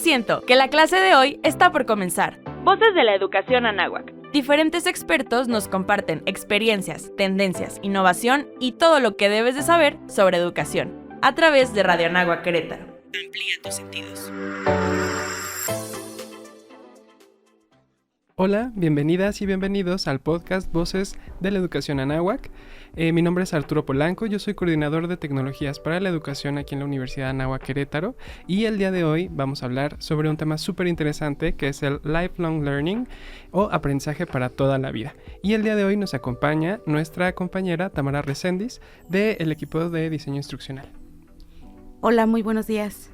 siento que la clase de hoy está por comenzar. Voces de la educación anáhuac. Diferentes expertos nos comparten experiencias, tendencias, innovación y todo lo que debes de saber sobre educación a través de Radio Anáhuac Querétaro. Amplía tus sentidos. Hola, bienvenidas y bienvenidos al podcast Voces de la Educación Anáhuac. Mi nombre es Arturo Polanco, yo soy coordinador de tecnologías para la educación aquí en la Universidad Anáhuac Querétaro y el día de hoy vamos a hablar sobre un tema súper interesante que es el Lifelong Learning o aprendizaje para toda la vida. Y el día de hoy nos acompaña nuestra compañera Tamara Reséndiz del equipo de diseño instruccional. Hola, muy buenos días.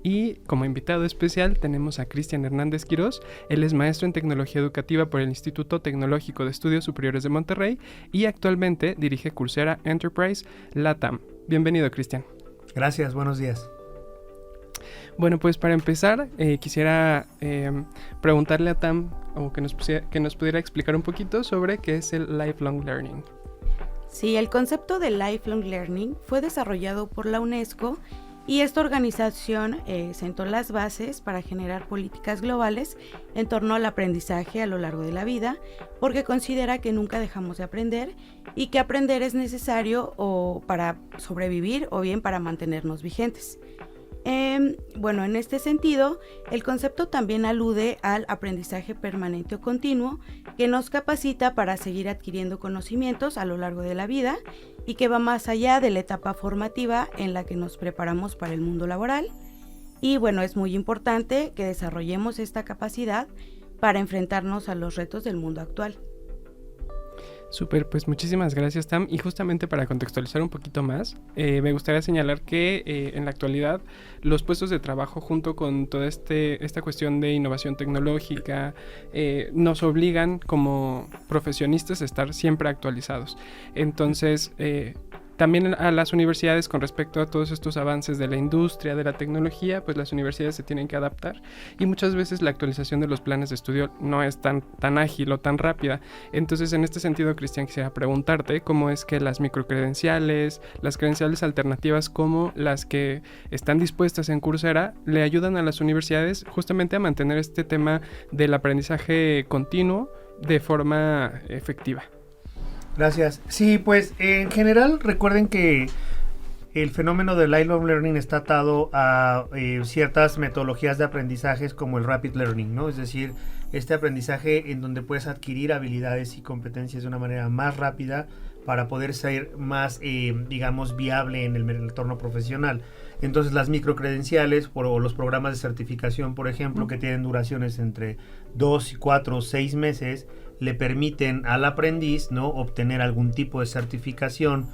Y como invitado especial tenemos a Cristian Hernández Quirós. Él es maestro en tecnología educativa por el Instituto Tecnológico de Estudios Superiores de Monterrey y actualmente dirige Coursera Enterprise LATAM. Bienvenido, Cristian. Gracias, buenos días. Bueno, pues para empezar quisiera preguntarle a Tam o que nos pudiera explicar un poquito sobre qué es el Lifelong Learning. Sí, el concepto de Lifelong Learning fue desarrollado por la UNESCO y esta organización sentó las bases para generar políticas globales en torno al aprendizaje a lo largo de la vida, porque considera que nunca dejamos de aprender y que aprender es necesario o para sobrevivir o bien para mantenernos vigentes. Bueno, en este sentido, el concepto también alude al aprendizaje permanente o continuo que nos capacita para seguir adquiriendo conocimientos a lo largo de la vida y que va más allá de la etapa formativa en la que nos preparamos para el mundo laboral. Y bueno, es muy importante que desarrollemos esta capacidad para enfrentarnos a los retos del mundo actual. Súper, pues muchísimas gracias, Tam. Y justamente para contextualizar un poquito más, me gustaría señalar que en la actualidad los puestos de trabajo junto con toda esta cuestión de innovación tecnológica nos obligan como profesionistas a estar siempre actualizados. Entonces, también a las universidades con respecto a todos estos avances de la industria, de la tecnología, pues las universidades se tienen que adaptar y muchas veces la actualización de los planes de estudio no es tan ágil o tan rápida. Entonces, en este sentido, Cristian, quisiera preguntarte cómo es que las microcredenciales, las credenciales alternativas como las que están dispuestas en Coursera, le ayudan a las universidades justamente a mantener este tema del aprendizaje continuo de forma efectiva. Gracias. Sí, pues en general recuerden que el fenómeno del lifelong learning está atado a ciertas metodologías de aprendizajes como el rapid learning, ¿no? Es decir, este aprendizaje en donde puedes adquirir habilidades y competencias de una manera más rápida para poder ser más, digamos, viable en el entorno profesional. Entonces las microcredenciales o los programas de certificación, por ejemplo, que tienen duraciones entre 2, 4 o 6 meses, le permiten al aprendiz, ¿no?, obtener algún tipo de certificación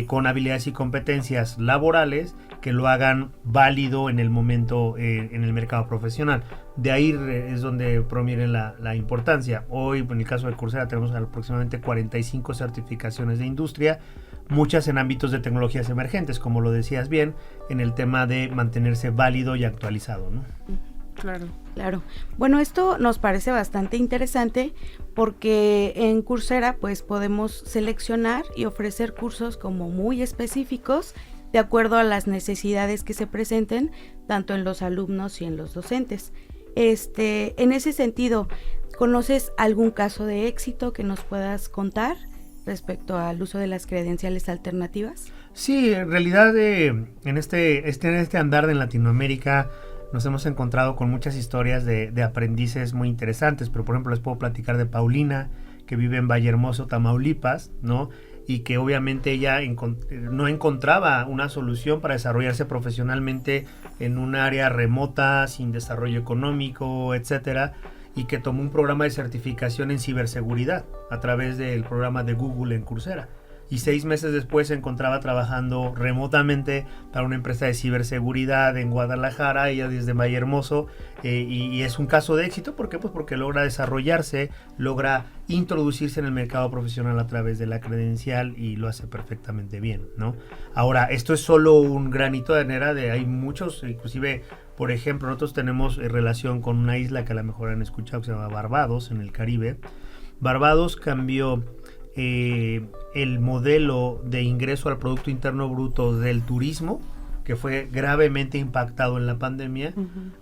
con habilidades y competencias laborales que lo hagan válido en el momento en el mercado profesional. De ahí es donde proviene la importancia. Hoy, en el caso de Coursera, tenemos aproximadamente 45 certificaciones de industria, muchas en ámbitos de tecnologías emergentes, como lo decías bien, en el tema de mantenerse válido y actualizado, ¿no? Claro. Bueno, esto nos parece bastante interesante porque en Coursera pues podemos seleccionar y ofrecer cursos como muy específicos de acuerdo a las necesidades que se presenten tanto en los alumnos y en los docentes. En ese sentido, ¿conoces algún caso de éxito que nos puedas contar respecto al uso de las credenciales alternativas? Sí, en realidad en este andar en Latinoamérica nos hemos encontrado con muchas historias de aprendices muy interesantes, pero por ejemplo les puedo platicar de Paulina, que vive en Vallehermoso, Tamaulipas, ¿no? Y que obviamente ella no encontraba una solución para desarrollarse profesionalmente en un área remota, sin desarrollo económico, etcétera, y que tomó un programa de certificación en ciberseguridad a través del programa de Google en Coursera. Y 6 meses después se encontraba trabajando remotamente para una empresa de ciberseguridad en Guadalajara, ella desde Vallehermoso, y es un caso de éxito. ¿Por qué? Pues porque logra desarrollarse, logra introducirse en el mercado profesional a través de la credencial y lo hace perfectamente bien, ¿no? Ahora, esto es solo un granito de arena, hay muchos, inclusive, por ejemplo, nosotros tenemos relación con una isla que a lo mejor han escuchado, que se llama Barbados, en el Caribe. Barbados cambió el modelo de ingreso al Producto Interno Bruto del turismo, que fue gravemente impactado en la pandemia,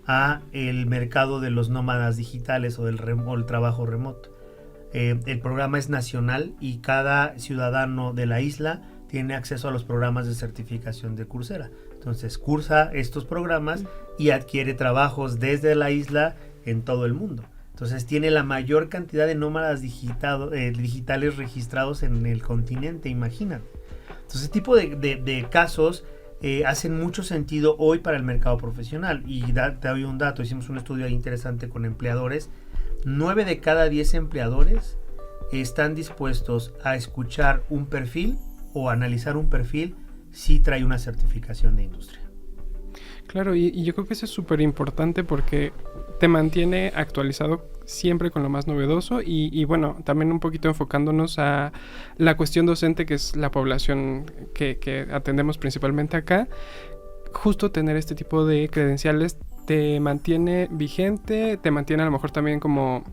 a el mercado de los nómadas digitales o el trabajo remoto. El programa es nacional y cada ciudadano de la isla tiene acceso a los programas de certificación de Coursera. Entonces cursa estos programas y adquiere trabajos desde la isla en todo el mundo. Entonces tiene la mayor cantidad de nómadas digitales registrados en el continente, imagínate. Entonces este tipo de casos hacen mucho sentido hoy para el mercado profesional. Y te doy un dato, hicimos un estudio interesante con empleadores. 9 de cada 10 empleadores están dispuestos a escuchar un perfil o analizar un perfil si trae una certificación de industria. Claro, y yo creo que eso es súper importante porque te mantiene actualizado siempre con lo más novedoso y bueno, también un poquito enfocándonos a la cuestión docente, que es la población que atendemos principalmente acá. Justo tener este tipo de credenciales te mantiene vigente, te mantiene a lo mejor también como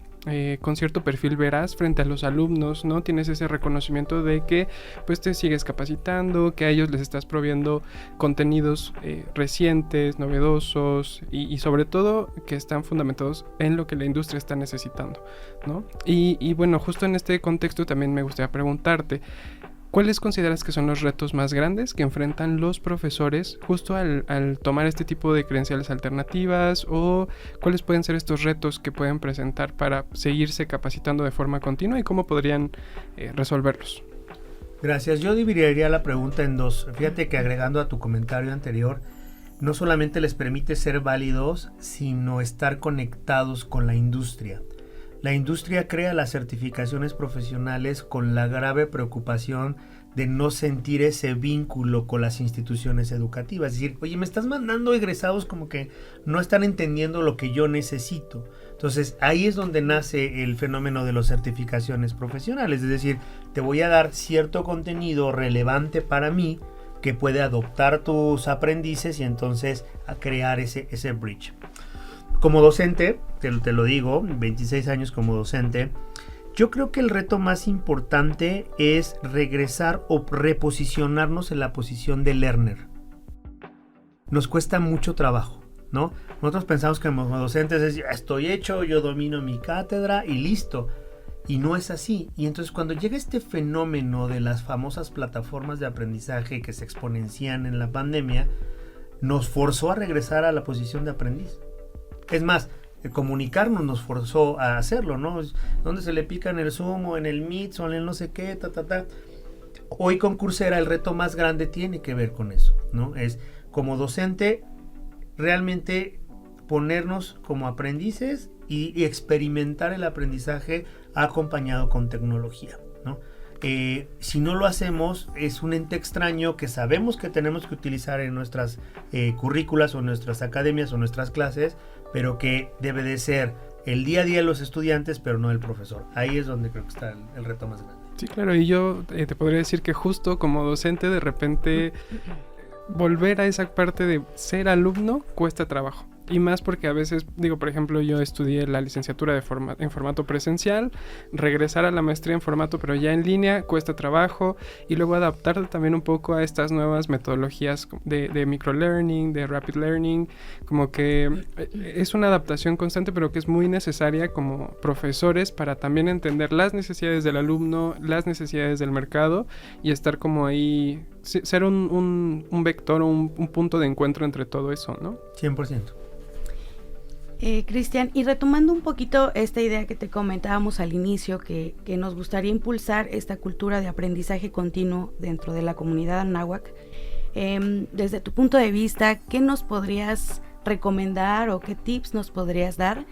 con cierto perfil veraz frente a los alumnos, ¿no? Tienes ese reconocimiento de que pues te sigues capacitando, que a ellos les estás proveyendo contenidos recientes, novedosos y sobre todo que están fundamentados en lo que la industria está necesitando, ¿no? Y bueno, justo en este contexto también me gustaría preguntarte, ¿cuáles consideras que son los retos más grandes que enfrentan los profesores justo al tomar este tipo de credenciales alternativas? ¿O cuáles pueden ser estos retos que pueden presentar para seguirse capacitando de forma continua y cómo podrían resolverlos? Gracias. Yo dividiría la pregunta en dos. Fíjate que agregando a tu comentario anterior, no solamente les permite ser válidos, sino estar conectados con la industria. La industria crea las certificaciones profesionales con la grave preocupación de no sentir ese vínculo con las instituciones educativas. Es decir, oye, me estás mandando egresados como que no están entendiendo lo que yo necesito. Entonces, ahí es donde nace el fenómeno de las certificaciones profesionales. Es decir, te voy a dar cierto contenido relevante para mí que puede adoptar tus aprendices y entonces a crear ese bridge. Como docente, te lo digo, 26 años como docente, yo creo que el reto más importante es regresar o reposicionarnos en la posición de learner. Nos cuesta mucho trabajo, ¿no? Nosotros pensamos que como docentes es, ya estoy hecho, yo domino mi cátedra y listo. Y no es así. Y entonces cuando llega este fenómeno de las famosas plataformas de aprendizaje que se exponencian en la pandemia, nos forzó a regresar a la posición de aprendiz. Es más, el comunicarnos nos forzó a hacerlo, ¿no? Donde se le pica en el Zoom o en el Meet o en el no sé qué, Hoy con Coursera el reto más grande tiene que ver con eso, ¿no? Es como docente realmente ponernos como aprendices y experimentar el aprendizaje acompañado con tecnología, ¿no? Si no lo hacemos, es un ente extraño que sabemos que tenemos que utilizar en nuestras currículas o en nuestras academias o nuestras clases, pero que debe de ser el día a día de los estudiantes, pero no el profesor. Ahí es donde creo que está el reto más grande. Sí, claro, y yo te podría decir que justo como docente de repente volver a esa parte de ser alumno cuesta trabajo. Y más porque a veces, digo, por ejemplo, yo estudié la licenciatura en formato presencial, regresar a la maestría en formato pero ya en línea cuesta trabajo, y luego adaptar también un poco a estas nuevas metodologías de microlearning, de rapid learning, como que es una adaptación constante pero que es muy necesaria como profesores para también entender las necesidades del alumno, las necesidades del mercado y estar como ahí, ser un vector, un punto de encuentro entre todo eso, ¿no? 100%. Cristian, y retomando un poquito esta idea que te comentábamos al inicio, que nos gustaría impulsar esta cultura de aprendizaje continuo dentro de la comunidad anáhuac, desde tu punto de vista, ¿qué nos podrías recomendar o qué tips nos podrías dar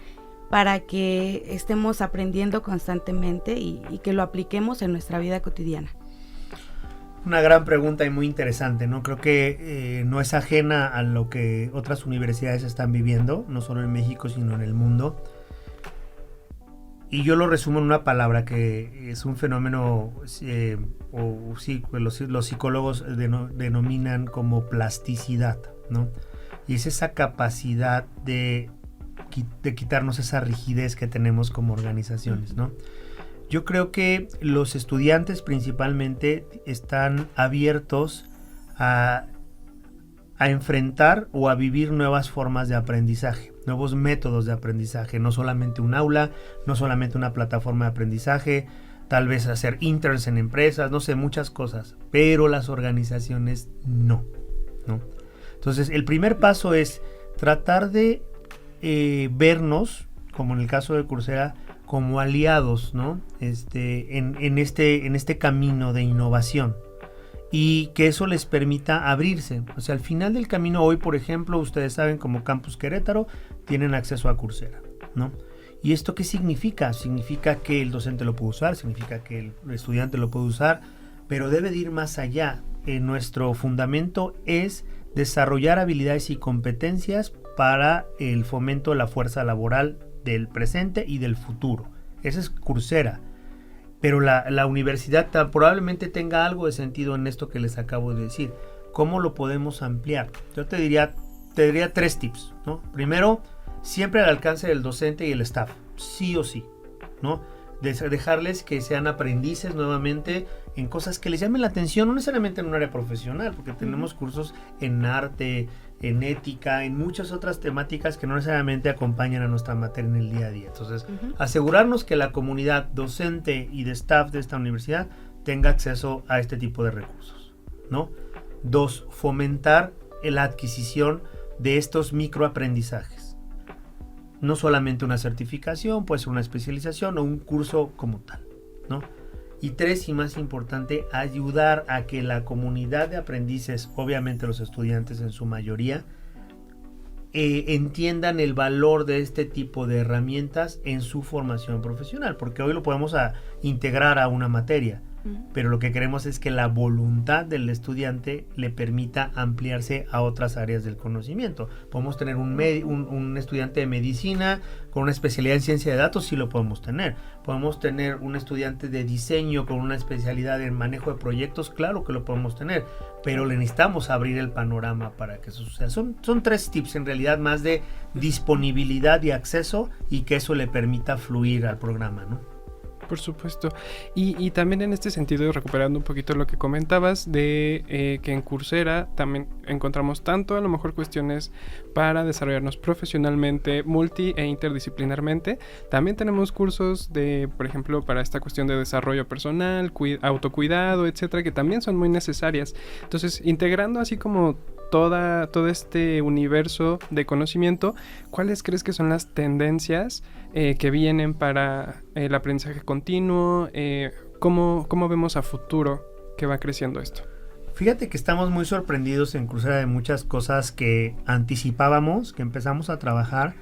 para que estemos aprendiendo constantemente y que lo apliquemos en nuestra vida cotidiana? Una gran pregunta y muy interesante, ¿no? Creo que no es ajena a lo que otras universidades están viviendo, no solo en México, sino en el mundo. Y yo lo resumo en una palabra que es un fenómeno, los psicólogos denominan como plasticidad, ¿no? Y es esa capacidad de quitarnos esa rigidez que tenemos como organizaciones, ¿no? Yo creo que los estudiantes principalmente están abiertos a a enfrentar o a vivir nuevas formas de aprendizaje, nuevos métodos de aprendizaje, no solamente un aula, no solamente una plataforma de aprendizaje, tal vez hacer interns en empresas, no sé, muchas cosas, pero las organizaciones no. Entonces, el primer paso es tratar de vernos, como en el caso de Coursera, como aliados, ¿no? En este camino de innovación, y que eso les permita abrirse. O sea, al final del camino, hoy, por ejemplo, ustedes saben, como Campus Querétaro, tienen acceso a Coursera, ¿no? ¿Y esto qué significa? Significa que el docente lo puede usar, significa que el estudiante lo puede usar, pero debe de ir más allá. Nuestro fundamento es desarrollar habilidades y competencias para el fomento de la fuerza laboral del presente y del futuro. Esa es Coursera. Pero la universidad probablemente tenga algo de sentido en esto que les acabo de decir. ¿Cómo lo podemos ampliar? Yo te diría 3 tips, ¿no? Primero, siempre al alcance del docente y el staff, sí o sí, ¿no? Dejarles que sean aprendices nuevamente en cosas que les llamen la atención, no necesariamente en un área profesional, porque tenemos cursos en arte, en ética, en muchas otras temáticas que no necesariamente acompañan a nuestra materia en el día a día. Entonces, asegurarnos que la comunidad docente y de staff de esta universidad tenga acceso a este tipo de recursos, ¿no? 2, fomentar la adquisición de estos microaprendizajes. No solamente una certificación, puede ser una especialización o un curso como tal, ¿no? Y 3, y más importante, ayudar a que la comunidad de aprendices, obviamente los estudiantes en su mayoría, entiendan el valor de este tipo de herramientas en su formación profesional, porque hoy lo podemos integrar a una materia, pero lo que queremos es que la voluntad del estudiante le permita ampliarse a otras áreas del conocimiento. Podemos tener un estudiante de medicina con una especialidad en ciencia de datos, sí lo podemos tener. Podemos tener un estudiante de diseño con una especialidad en manejo de proyectos, claro que lo podemos tener, pero le necesitamos abrir el panorama para que eso suceda. Son 3 tips en realidad, más de disponibilidad y acceso, y que eso le permita fluir al programa, ¿no? Por supuesto. Y también en este sentido, recuperando un poquito lo que comentabas de que en Coursera también encontramos tanto a lo mejor cuestiones para desarrollarnos profesionalmente, multi e interdisciplinarmente. También tenemos cursos de, por ejemplo, para esta cuestión de desarrollo personal, autocuidado, etcétera, que también son muy necesarias. Entonces, integrando así como todo este universo de conocimiento, ¿cuáles crees que son las tendencias que vienen para el aprendizaje continuo? ¿Cómo vemos a futuro que va creciendo esto? Fíjate que estamos muy sorprendidos en Coursera de muchas cosas que anticipábamos, que empezamos a trabajar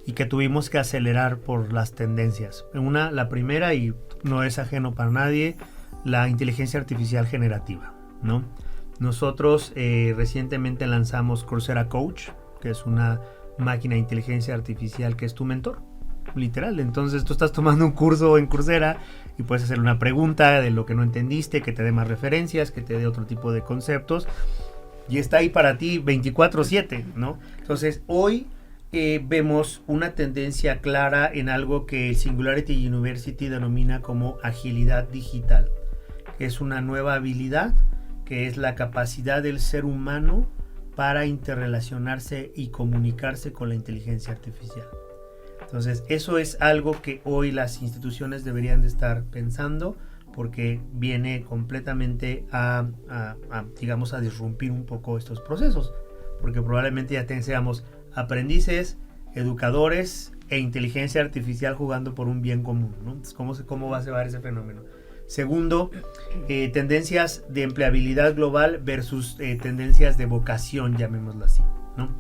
y que tuvimos que acelerar por las tendencias. La primera, y no es ajeno para nadie, la inteligencia artificial generativa, ¿no? Nosotros recientemente lanzamos Coursera Coach, que es una máquina de inteligencia artificial que es tu mentor, literal. Entonces tú estás tomando un curso en Coursera y puedes hacer una pregunta de lo que no entendiste, que te dé más referencias, que te dé otro tipo de conceptos, y está ahí para ti 24/7, ¿no? Entonces hoy vemos una tendencia clara en algo que Singularity University denomina como agilidad digital, que es una nueva habilidad, que es la capacidad del ser humano para interrelacionarse y comunicarse con la inteligencia artificial. Entonces, eso es algo que hoy las instituciones deberían de estar pensando, porque viene completamente a disrumpir un poco estos procesos, porque probablemente ya seamos aprendices, educadores e inteligencia artificial jugando por un bien común, ¿no? Entonces, ¿cómo va a ser ese fenómeno? Segundo, tendencias de empleabilidad global versus tendencias de vocación, llamémoslo así, ¿no?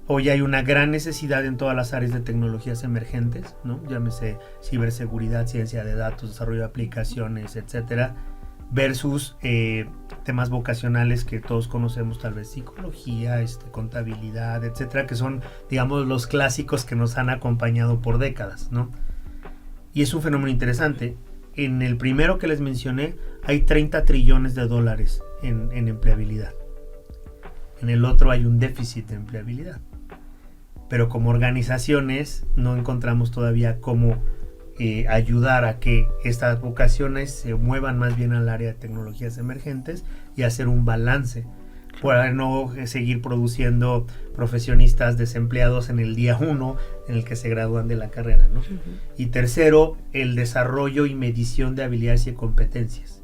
Hoy hay una gran necesidad en todas las áreas de tecnologías emergentes, ¿no? Llámese ciberseguridad, ciencia de datos, desarrollo de aplicaciones, etcétera, versus temas vocacionales que todos conocemos, tal vez psicología, contabilidad, etcétera, que son, digamos, los clásicos que nos han acompañado por décadas, ¿no? Y es un fenómeno interesante. En el primero que les mencioné hay 30 trillones de dólares en empleabilidad. En el otro hay un déficit de empleabilidad. Pero como organizaciones no encontramos todavía cómo ayudar a que estas vocaciones se muevan más bien al área de tecnologías emergentes y hacer un balance. para no seguir produciendo profesionistas desempleados en el día 1 en el que se gradúan de la carrera, ¿no? Y tercero, el desarrollo y medición de habilidades y competencias.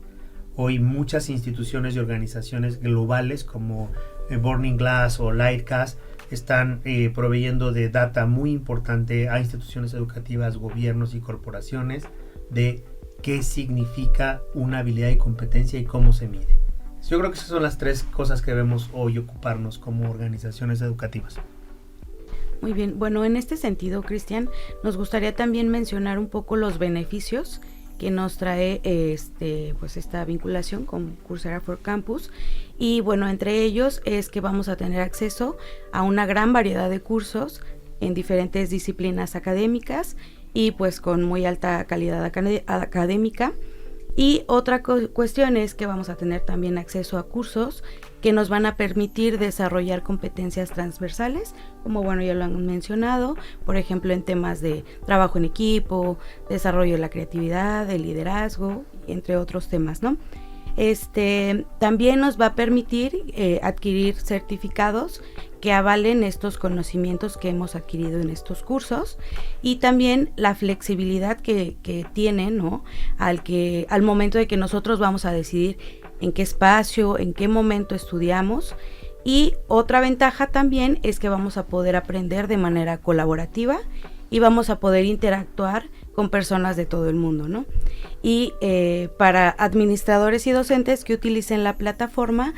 Hoy muchas instituciones y organizaciones globales como Burning Glass o Lightcast están proveyendo de data muy importante a instituciones educativas, gobiernos y corporaciones de qué significa una habilidad y competencia y cómo se mide. Yo creo que esas son las 3 cosas que debemos hoy ocuparnos como organizaciones educativas. Muy bien, bueno, en este sentido, Cristian, nos gustaría también mencionar un poco los beneficios que nos trae pues esta vinculación con Coursera for Campus. Y bueno, entre ellos es que vamos a tener acceso a una gran variedad de cursos en diferentes disciplinas académicas y pues con muy alta calidad académica. Y otra cuestión es que vamos a tener también acceso a cursos que nos van a permitir desarrollar competencias transversales, como bueno ya lo han mencionado, por ejemplo en temas de trabajo en equipo, desarrollo de la creatividad, de liderazgo, entre otros temas, ¿no? También nos va a permitir adquirir certificados que avalen estos conocimientos que hemos adquirido en estos cursos y también la flexibilidad que tienen, ¿no? Al momento de que nosotros vamos a decidir en qué espacio, en qué momento estudiamos. Y otra ventaja también es que vamos a poder aprender de manera colaborativa y vamos a poder interactuar con personas de todo el mundo, ¿no? Y para administradores y docentes que utilicen la plataforma,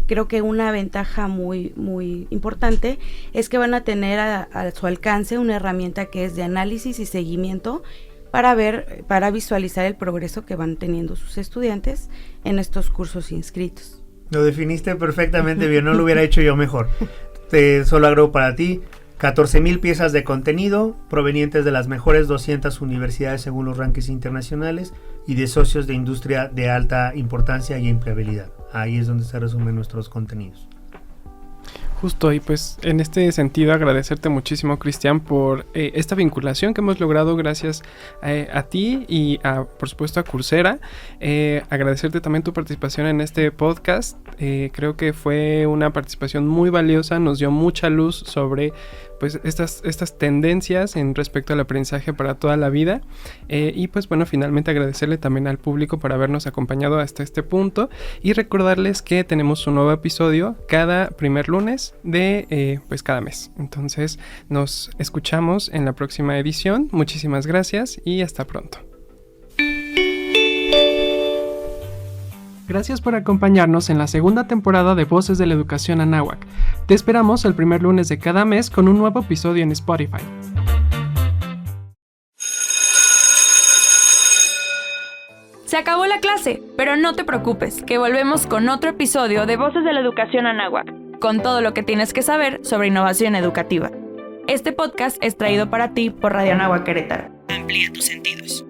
creo que una ventaja muy, muy importante es que van a tener a su alcance una herramienta que es de análisis y seguimiento para visualizar el progreso que van teniendo sus estudiantes en estos cursos inscritos. Lo definiste perfectamente bien, no lo hubiera hecho yo mejor. Solo agrego para ti 14,000 piezas de contenido provenientes de las mejores 200 universidades según los rankings internacionales y de socios de industria de alta importancia y empleabilidad. Ahí es donde se resumen nuestros contenidos. Justo, y pues en este sentido agradecerte muchísimo, Cristian, por esta vinculación que hemos logrado gracias a ti y por supuesto a Coursera. Agradecerte también tu participación en este podcast. Creo que fue una participación muy valiosa, nos dio mucha luz sobre pues estas tendencias en respecto al aprendizaje para toda la vida, y pues bueno, finalmente agradecerle también al público por habernos acompañado hasta este punto y recordarles que tenemos un nuevo episodio cada primer lunes de pues cada mes. Entonces nos escuchamos en la próxima edición. Muchísimas gracias y hasta pronto. Gracias por acompañarnos en la segunda temporada de Voces de la Educación Anáhuac. Te esperamos el primer lunes de cada mes con un nuevo episodio en Spotify. Se acabó la clase, pero no te preocupes, que volvemos con otro episodio de Voces de la Educación Anáhuac, con todo lo que tienes que saber sobre innovación educativa. Este podcast es traído para ti por Radio Anáhuac Querétaro. Amplía tus sentidos.